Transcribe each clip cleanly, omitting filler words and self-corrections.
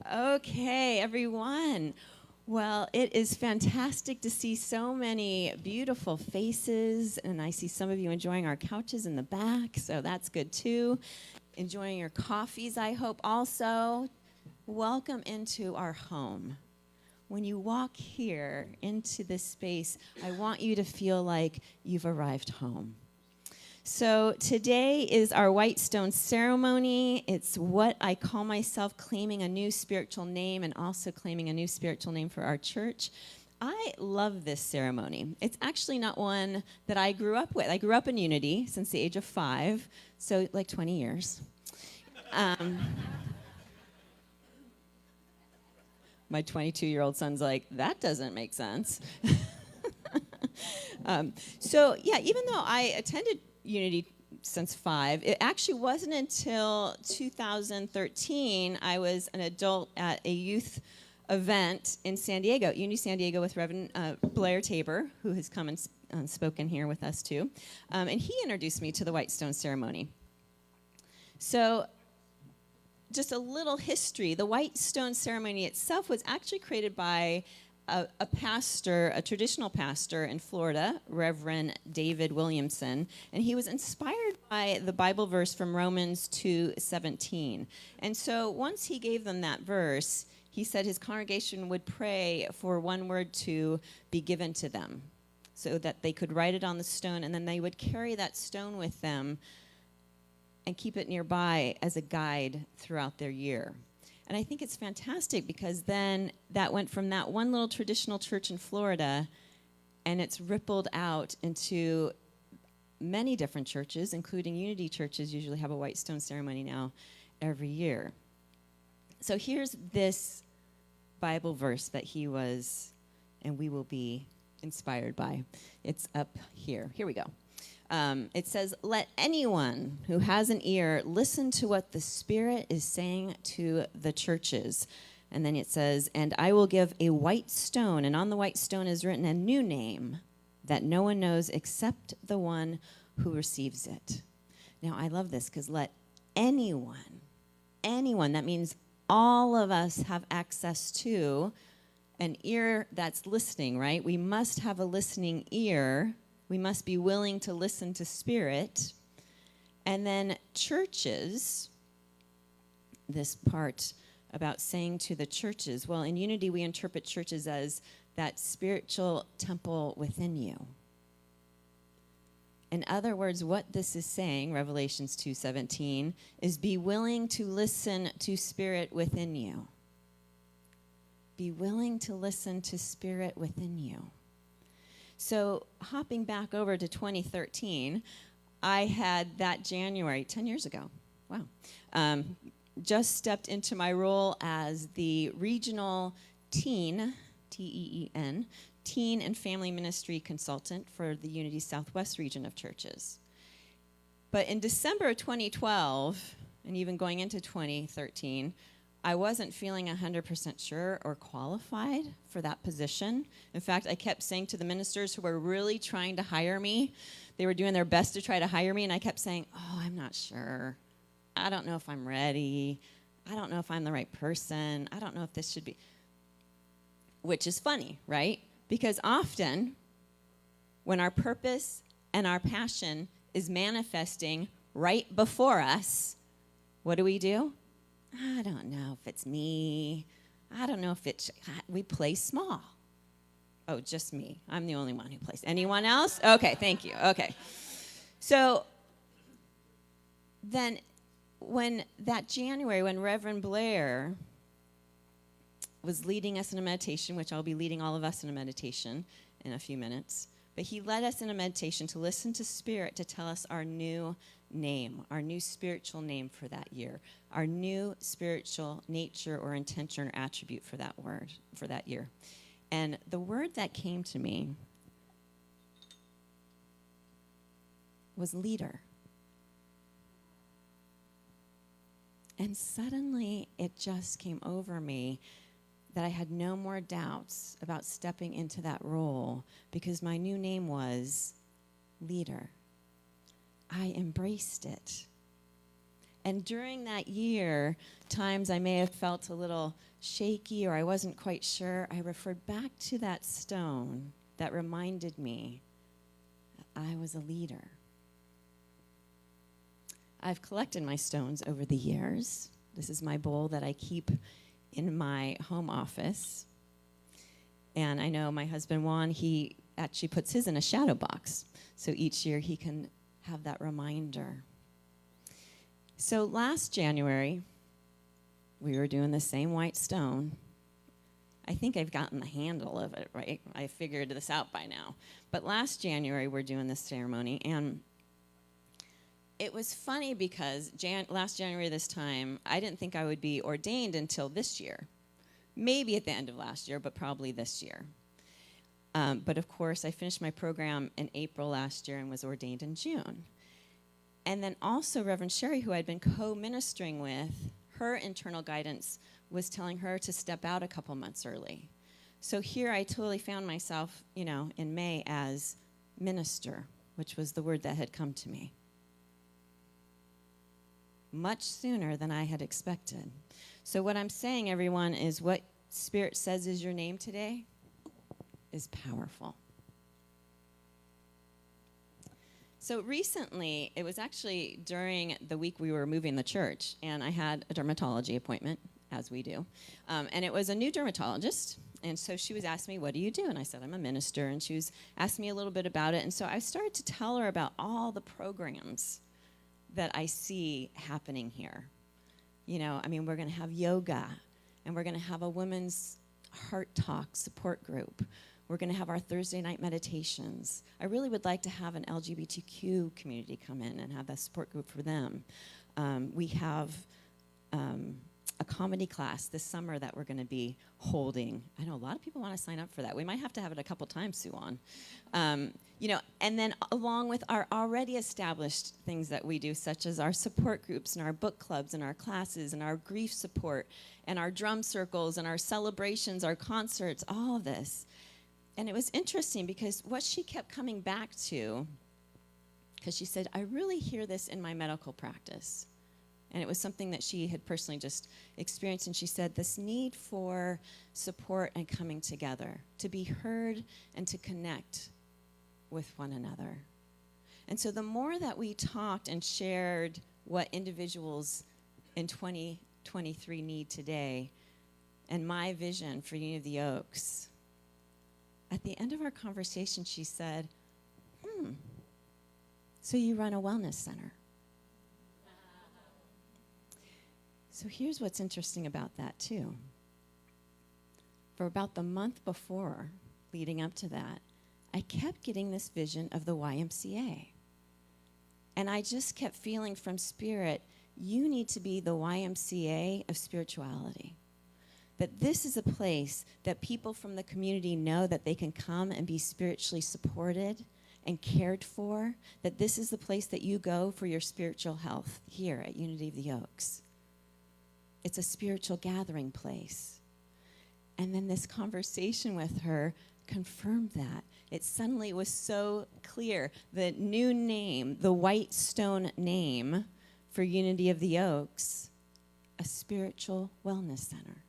Okay, everyone. Well, it is fantastic to see so many beautiful faces, and I see some of you enjoying our couches in the back, so that's good too. Enjoying your coffees, I hope also. Welcome into our home. When you walk here into this space, I want you to feel like you've arrived home. So today is our White Stone ceremony. It's what I call myself claiming a new spiritual name and also claiming a new spiritual name for our church. I love this ceremony. It's actually not one that I grew up with. I grew up in Unity since the age of 5, so like 20 years. My 22-year-old son's like, that doesn't make sense. So yeah, even though I attended Unity since 5, it actually wasn't until 2013 I was an adult at a youth event in San Diego, Unity San Diego, with Reverend Blair Tabor, who has come and spoken here with us too. And he introduced me to the White Stone ceremony. So just a little history. The White Stone ceremony itself was actually created by a pastor, a traditional pastor in Florida, Reverend David Williamson, and he was inspired by the Bible verse from Romans 2:17. And so once he gave them that verse, he said his congregation would pray for one word to be given to them so that they could write it on the stone, and then they would carry that stone with them and keep it nearby as a guide throughout their year. And I think it's fantastic because then that went from that one little traditional church in Florida, and it's rippled out into many different churches, including Unity churches usually have a White Stone ceremony now every year. So here's this Bible verse that he was, and we will be inspired by. It's up here. Here we go. It says, "Let anyone who has an ear listen to what the Spirit is saying to the churches." And then it says, "And I will give a white stone, and on the white stone is written a new name that no one knows except the one who receives it." Now, I love this because let anyone, that means all of us have access to an ear that's listening, right? We must have a listening ear. We must be willing to listen to Spirit. And then churches, this part about saying to the churches, well, in Unity we interpret churches as that spiritual temple within you. In other words, what this is saying, Revelations 2:17, is be willing to listen to Spirit within you. Be willing to listen to Spirit within you. So hopping back over to 2013, I had that January, 10 years ago, wow, just stepped into my role as the regional teen, T-E-E-N, teen and family ministry consultant for the Unity Southwest region of churches. But in December of 2012, and even going into 2013, I wasn't feeling 100% sure or qualified for that position. In fact, I kept saying to the ministers who were really trying to hire me, they were doing their best to try to hire me, and I kept saying, I'm not sure. I don't know if I'm ready. I don't know if I'm the right person. I don't know if this should be. Which is funny, right? Because often, when our purpose and our passion is manifesting right before us, what do? I don't know if it's me. I don't know if it's, we play small. Oh, just me. I'm the only one who plays. Anyone else? Okay, thank you. Okay. So then when that January, when Reverend Blair was leading us in a meditation, which I'll be leading all of us in a meditation in a few minutes, but he led us in a meditation to listen to Spirit to tell us our new name, our new spiritual name for that year, our new spiritual nature or intention or attribute for that word, for that year. And the word that came to me was leader. And suddenly it just came over me that I had no more doubts about stepping into that role because my new name was leader. I embraced it. And during that year, times I may have felt a little shaky or I wasn't quite sure, I referred back to that stone that reminded me that I was a leader. I've collected my stones over the years. This is my bowl that I keep in my home office. And I know my husband Juan, he actually puts his in a shadow box. So each year he can have that reminder. So last January, we were doing the same white stone. I think I've gotten the handle of it, right? I figured this out by now. But last January, we're doing this ceremony, and it was funny because last January this time, I didn't think I would be ordained until this year. Maybe at the end of last year, but probably this year. But of course, I finished my program in April last year and was ordained in June. And then also Reverend Sherry, who I'd been co-ministering with, her internal guidance was telling her to step out a couple months early. So here I totally found myself, in May as minister, which was the word that had come to me. Much sooner than I had expected. So what I'm saying, everyone, is what Spirit says is your name today is powerful. So recently, it was actually during the week we were moving the church, and I had a dermatology appointment, as we do. And it was a new dermatologist, and so she was asking me, what do you do? And I said, I'm a minister, and she was asking me a little bit about it. And so I started to tell her about all the programs that I see happening here. We're going to have yoga, and we're going to have a women's heart talk support group. We're going to have our Thursday night meditations. I really would like to have an LGBTQ community come in and have a support group for them. We have a comedy class this summer that we're going to be holding. I know a lot of people want to sign up for that. We might have to have it a couple times, Sue-Ann. And then along with our already established things that we do, such as our support groups and our book clubs and our classes and our grief support and our drum circles and our celebrations, our concerts, all of this. And it was interesting because what she kept coming back to, because she said, I really hear this in my medical practice. And it was something that she had personally just experienced. And she said, this need for support and coming together, to be heard and to connect with one another. And so the more that we talked and shared what individuals in 2023 need today, and my vision for Unity of the Oaks, at the end of our conversation, she said, so you run a wellness center. So here's what's interesting about that, too. For about the month before, leading up to that, I kept getting this vision of the YMCA. And I just kept feeling from Spirit, you need to be the YMCA of spirituality. That this is a place that people from the community know that they can come and be spiritually supported and cared for. That this is the place that you go for your spiritual health here at Unity of the Oaks. It's a spiritual gathering place. And then this conversation with her confirmed that. It suddenly was so clear. The new name, the White Stone name for Unity of the Oaks, a spiritual wellness center.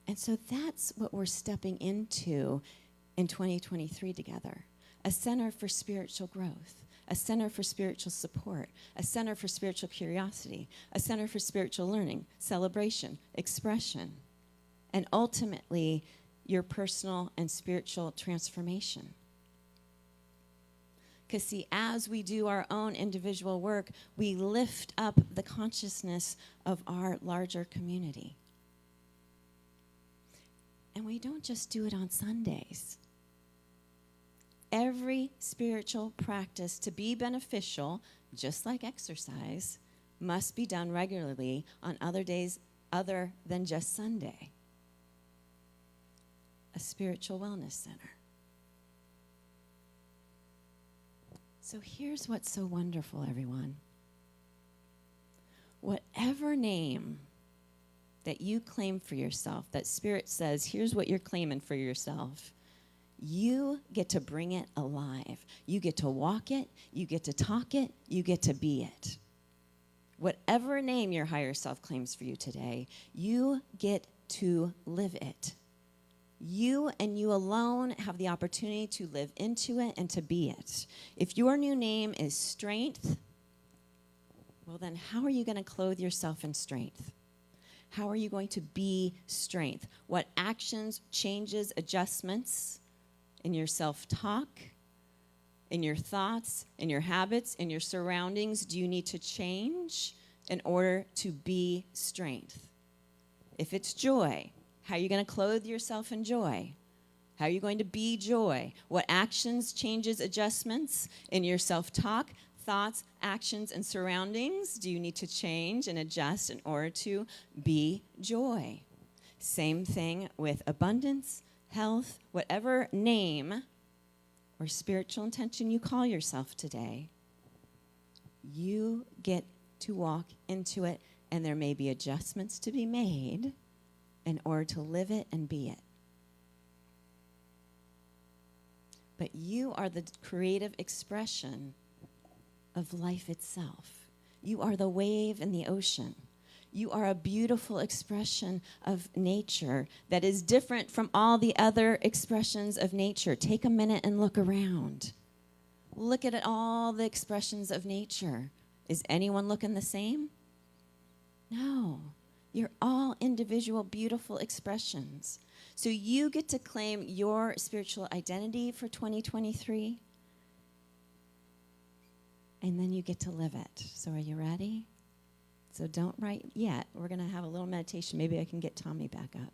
And so that's what we're stepping into in 2023 together. A center for spiritual growth, a center for spiritual support, a center for spiritual curiosity, a center for spiritual learning, celebration, expression, and ultimately your personal and spiritual transformation. Because see, as we do our own individual work, we lift up the consciousness of our larger community. And we don't just do it on Sundays. Every spiritual practice to be beneficial, just like exercise, must be done regularly on other days other than just Sunday. A spiritual wellness center. So here's what's so wonderful, everyone. Whatever name that you claim for yourself, that Spirit says, here's what you're claiming for yourself, you get to bring it alive. You get to walk it, you get to talk it, you get to be it. Whatever name your higher self claims for you today, you get to live it. You and you alone have the opportunity to live into it and to be it. If your new name is strength, well then how are you going to clothe yourself in strength? How are you going to be strength? What actions, changes, adjustments in your self-talk, in your thoughts, in your habits, in your surroundings do you need to change in order to be strength? If it's joy, how are you going to clothe yourself in joy? How are you going to be joy? What actions, changes, adjustments in your self-talk, thoughts, actions, and surroundings do you need to change and adjust in order to be joy? Same thing with abundance, health, whatever name or spiritual intention you call yourself today, you get to walk into it, and there may be adjustments to be made in order to live it and be it. But you are the creative expression of life itself. You are the wave in the ocean. You are a beautiful expression of nature that is different from all the other expressions of nature. Take a minute and look around. Look at all the expressions of nature. Is anyone looking the same? No. You're all individual, beautiful expressions. So you get to claim your spiritual identity for 2023, and then you get to live it. So are you ready? So don't write yet. We're going to have a little meditation. Maybe I can get Tommy back up.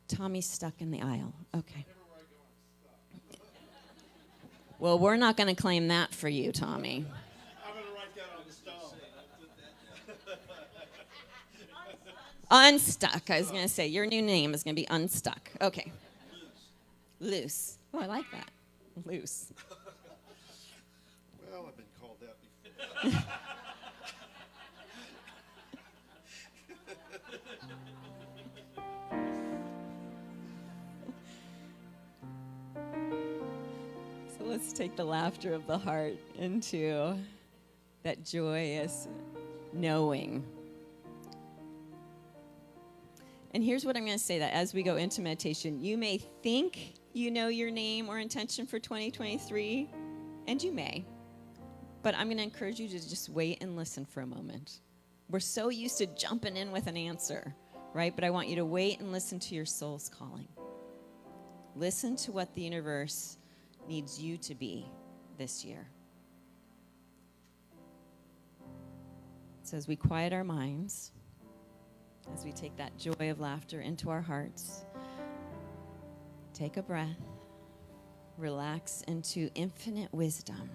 Tommy's stuck in the aisle. Okay. Well, we're not going to claim that for you, Tommy. I'm going to write that on the stone. Unstuck. I was going to say, your new name is going to be Unstuck. Okay. Loose. Oh, I like that. Loose. Well, I've been called that before. So let's take the laughter of the heart into that joyous knowing. And here's what I'm going to say, that as we go into meditation, you may think you know your name or intention for 2023, and you may. But I'm going to encourage you to just wait and listen for a moment. We're so used to jumping in with an answer, right? But I want you to wait and listen to your soul's calling. Listen to what the universe needs you to be this year. So as we quiet our minds, as we take that joy of laughter into our hearts, take a breath, relax into infinite wisdom,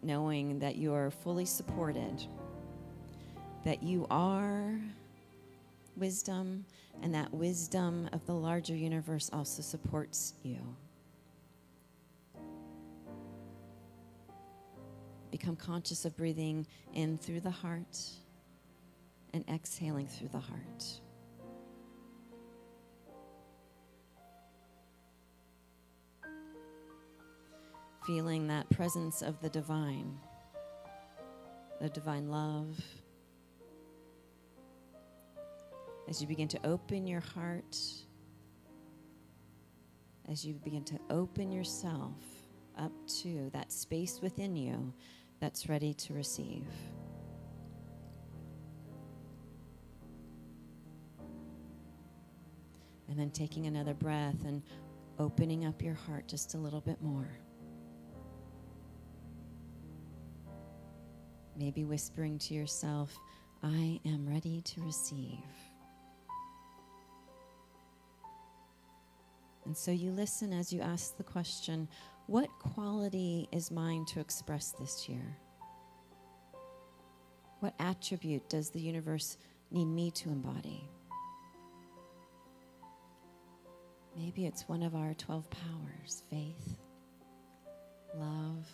knowing that you are fully supported, that you are wisdom, and that wisdom of the larger universe also supports you. Become conscious of breathing in through the heart and exhaling through the heart. Feeling that presence of the divine love. As you begin to open your heart, as you begin to open yourself up to that space within you that's ready to receive. And then taking another breath and opening up your heart just a little bit more. Maybe whispering to yourself, I am ready to receive. And so you listen as you ask the question, what quality is mine to express this year? What attribute does the universe need me to embody? Maybe it's one of our 12 powers: faith, love,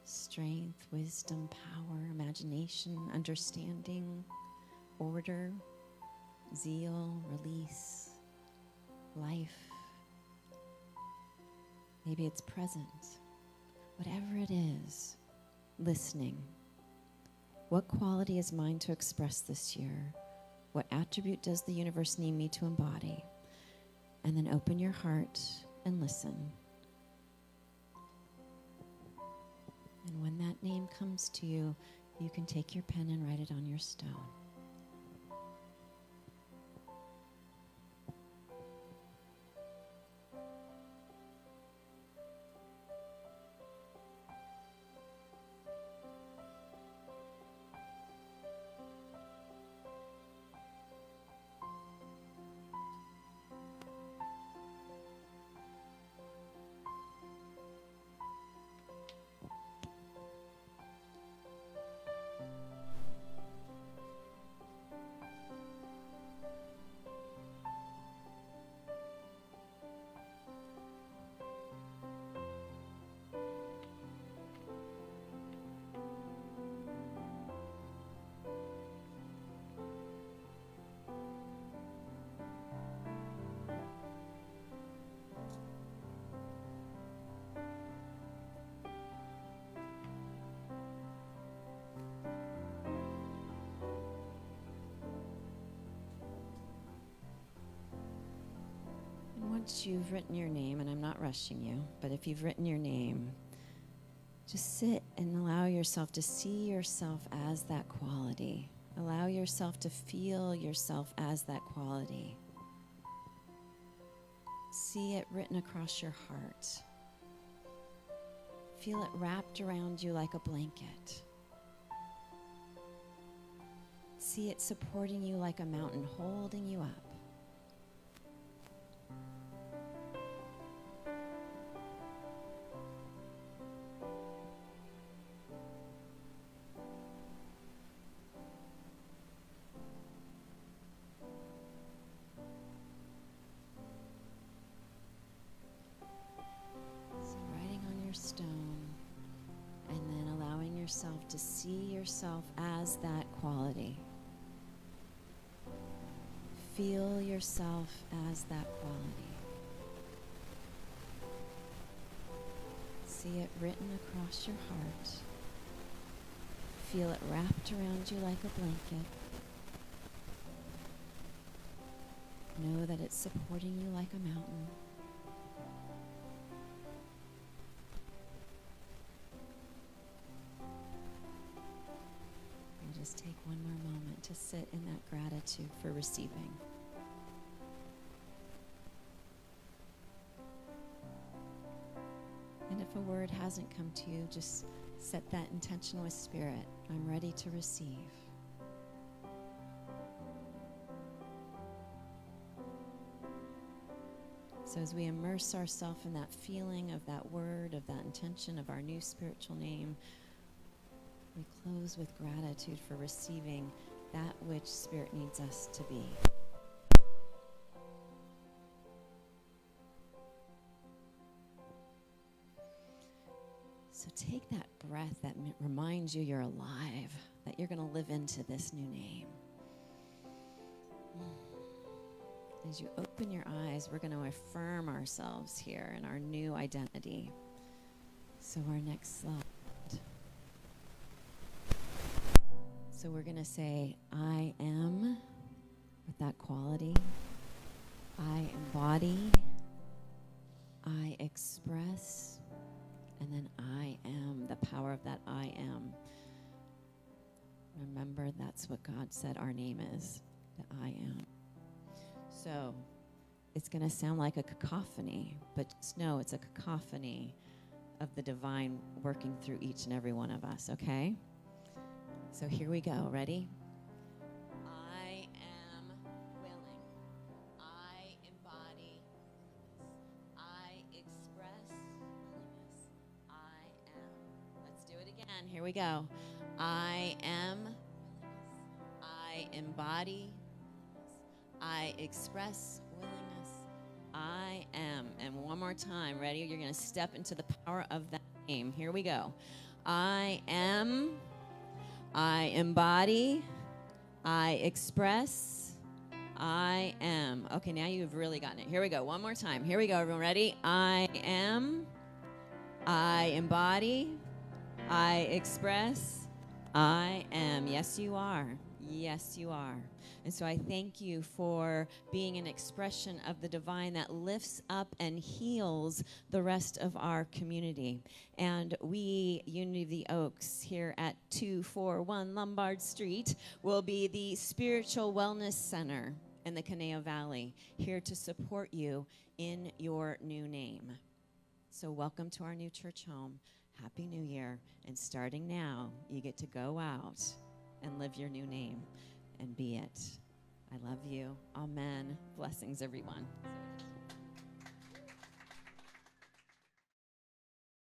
strength, wisdom, power, imagination, understanding, order, zeal, release, life. Maybe it's present. Whatever it is, listening. What quality is mine to express this year? What attribute does the universe need me to embody? And then open your heart and listen. And when that name comes to you, you can take your pen and write it on your stone. Once you've written your name, and I'm not rushing you, but if you've written your name, just sit and allow yourself to see yourself as that quality. Allow yourself to feel yourself as that quality. See it written across your heart. Feel it wrapped around you like a blanket. See it supporting you like a mountain, holding you up. Stone, and then allowing yourself to see yourself as that quality. Feel yourself as that quality. See it written across your heart. Feel it wrapped around you like a blanket. Know that it's supporting you like a mountain. Just take one more moment to sit in that gratitude for receiving. And if a word hasn't come to you, just set that intention with Spirit. I'm ready to receive. So as we immerse ourselves in that feeling of that word, of that intention, of our new spiritual name, we close with gratitude for receiving that which Spirit needs us to be. So take that breath that reminds you you're alive, that you're going to live into this new name. As you open your eyes, we're going to affirm ourselves here in our new identity. So our next slide. So we're going to say, I am, with that quality. I embody. I express. And then I am, the power of that I am. Remember, that's what God said our name is, the I am. So it's going to sound like a cacophony, but just know it's a cacophony of the divine working through each and every one of us, okay? So here we go. Ready? I am willing. I embody. I express willingness. I am. Let's do it again. Here we go. I am. I embody. I express willingness. I am. And one more time. Ready? You're going to step into the power of that name. Here we go. I am. I embody, I express, I am. Okay, now you've really gotten it. Here we go. One more time. Here we go, everyone. Ready? I am, I embody, I express, I am. Yes, you are. Yes, you are. And so I thank you for being an expression of the divine that lifts up and heals the rest of our community. And we, Unity of the Oaks, here at 241 Lombard Street, will be the Spiritual Wellness Center in the Caneo Valley, here to support you in your new name. So welcome to our new church home. Happy New Year. And starting now, you get to go out and live your new name and be it. I love you. Amen. Blessings, everyone.